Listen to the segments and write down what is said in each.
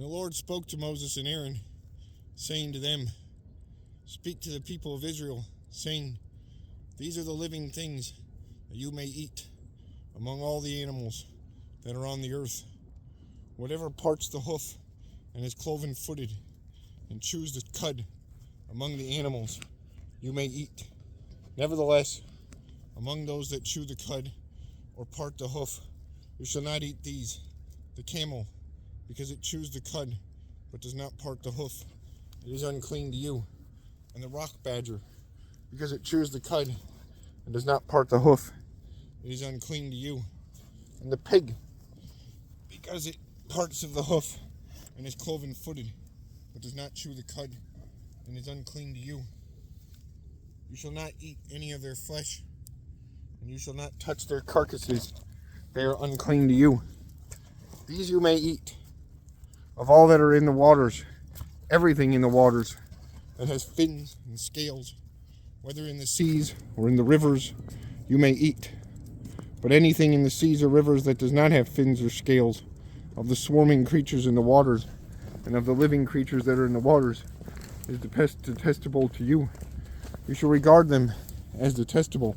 And the Lord spoke to Moses and Aaron, saying to them, Speak to the people of Israel, saying, These are the living things that you may eat among all the animals that are on the earth. Whatever parts the hoof and is cloven-footed, and chews the cud among the animals, you may eat. Nevertheless, among those that chew the cud or part the hoof, you shall not eat these: the camel, because it chews the cud, but does not part the hoof, it is unclean to you; and the rock badger, because it chews the cud and does not part the hoof, it is unclean to you; and the pig, because it parts of the hoof and is cloven-footed, but does not chew the cud, and is unclean to you. You shall not eat any of their flesh, and you shall not touch their carcasses; they are unclean to you. These you may eat of all that are in the waters, everything in the waters that has fins and scales, whether in the seas or in the rivers, you may eat. But anything in the seas or rivers that does not have fins or scales, of the swarming creatures in the waters, and of the living creatures that are in the waters, is detestable to you. You shall regard them as detestable.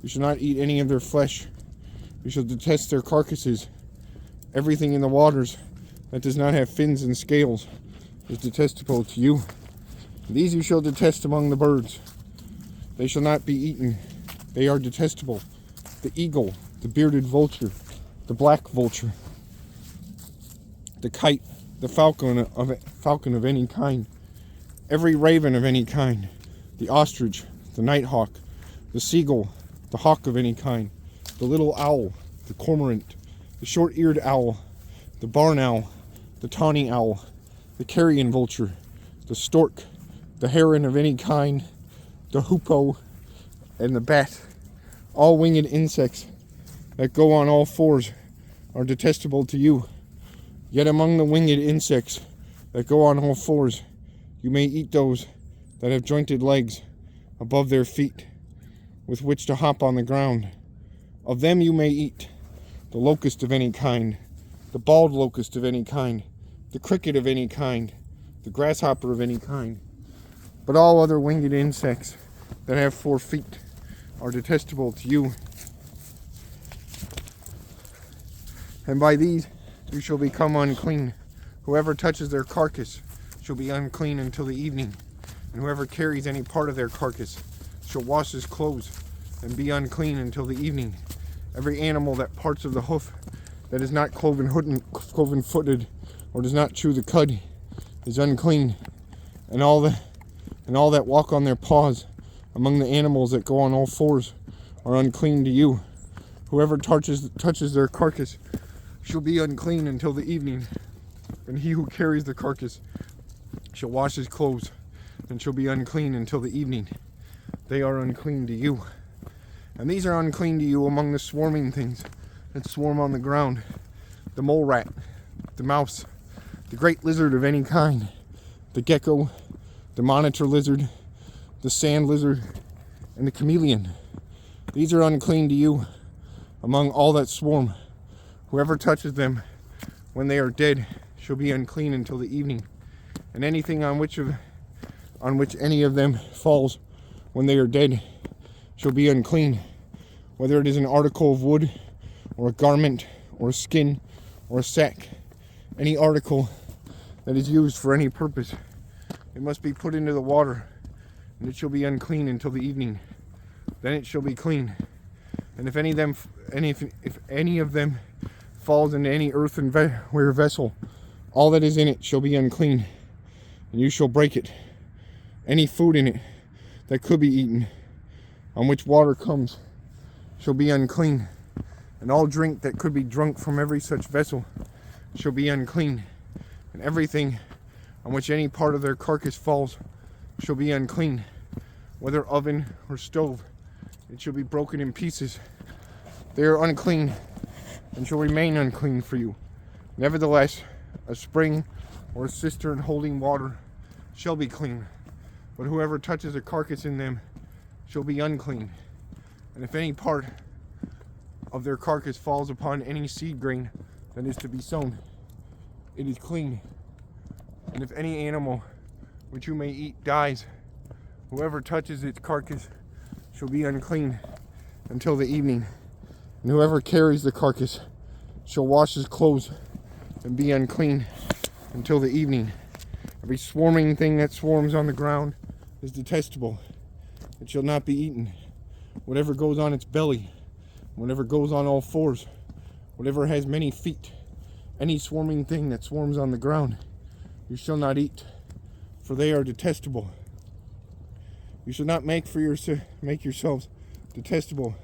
You shall not eat any of their flesh. You shall detest their carcasses. Everything in the waters that does not have fins and scales is detestable to you. These you shall detest among the birds. They shall not be eaten. They are detestable: the eagle, the bearded vulture, the black vulture, the kite, the falcon of any kind, every raven of any kind, the ostrich, the nighthawk, the seagull, the hawk of any kind, the little owl, the cormorant, the short-eared owl, the barn owl, the tawny owl, the carrion vulture, the stork, the heron of any kind, the hoopoe, and the bat. All winged insects that go on all fours are detestable to you. Yet among the winged insects that go on all fours, you may eat those that have jointed legs above their feet, with which to hop on the ground. Of them you may eat: the locust of any kind, the bald locust of any kind, the cricket of any kind, the grasshopper of any kind. But all other winged insects that have 4 feet are detestable to you. And by these you shall become unclean. Whoever touches their carcass shall be unclean until the evening, and whoever carries any part of their carcass shall wash his clothes and be unclean until the evening. Every animal that parts of the hoof, that is not cloven-footed, or does not chew the cud, is unclean, and all that walk on their paws among the animals that go on all fours are unclean to you. Whoever touches their carcass shall be unclean until the evening, and he who carries the carcass shall wash his clothes and shall be unclean until the evening. They are unclean to you. And these are unclean to you among the swarming things that swarm on the ground: the mole rat, the mouse, the great lizard of any kind, the gecko, the monitor lizard, the sand lizard, and the chameleon. These are unclean to you among all that swarm. Whoever touches them when they are dead shall be unclean until the evening. And anything on which any of them falls when they are dead shall be unclean, whether it is an article of wood, or a garment, or a skin, or a sack. Any article that is used for any purpose, it must be put into the water, and it shall be unclean until the evening. Then it shall be clean. And if any of them falls into any earthenware vessel, all that is in it shall be unclean, and you shall break it. Any food in it that could be eaten, on which water comes, shall be unclean, and all drink that could be drunk from every such vessel shall be unclean, and everything on which any part of their carcass falls shall be unclean, whether oven or stove. It shall be broken in pieces. They are unclean, and shall remain unclean for you. Nevertheless, a spring or a cistern holding water shall be clean, but whoever touches a carcass in them shall be unclean. And if any part of their carcass falls upon any seed grain that is to be sown, it is clean, And if any animal which you may eat dies, whoever touches its carcass shall be unclean until the evening. And whoever carries the carcass shall wash his clothes and be unclean until the evening. Every swarming thing that swarms on the ground is detestable. It shall not be eaten. Whatever goes on its belly, whatever goes on all fours, whatever has many feet, any swarming thing that swarms on the ground, you shall not eat, for they are detestable. You shall not make yourselves detestable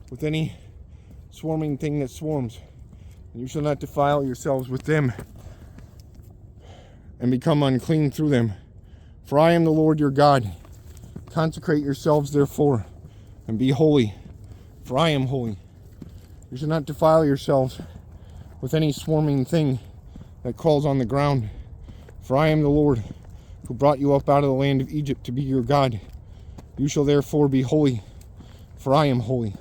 with any swarming thing that swarms, and you shall not defile yourselves with them and become unclean through them. For I am the Lord your God. Consecrate yourselves therefore, and be holy, for I am holy. You shall not defile yourselves with any swarming thing that crawls on the ground, for I am the Lord, who brought you up out of the land of Egypt to be your God. You shall therefore be holy, for I am holy.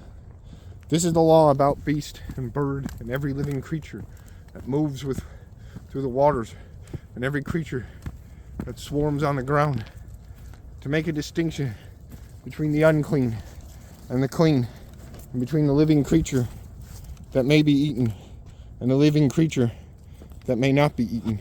This is the law about beast and bird and every living creature that moves through the waters, and every creature that swarms on the ground, to make a distinction between the unclean and the clean, and between the living creature that may be eaten and the living creature that may not be eaten.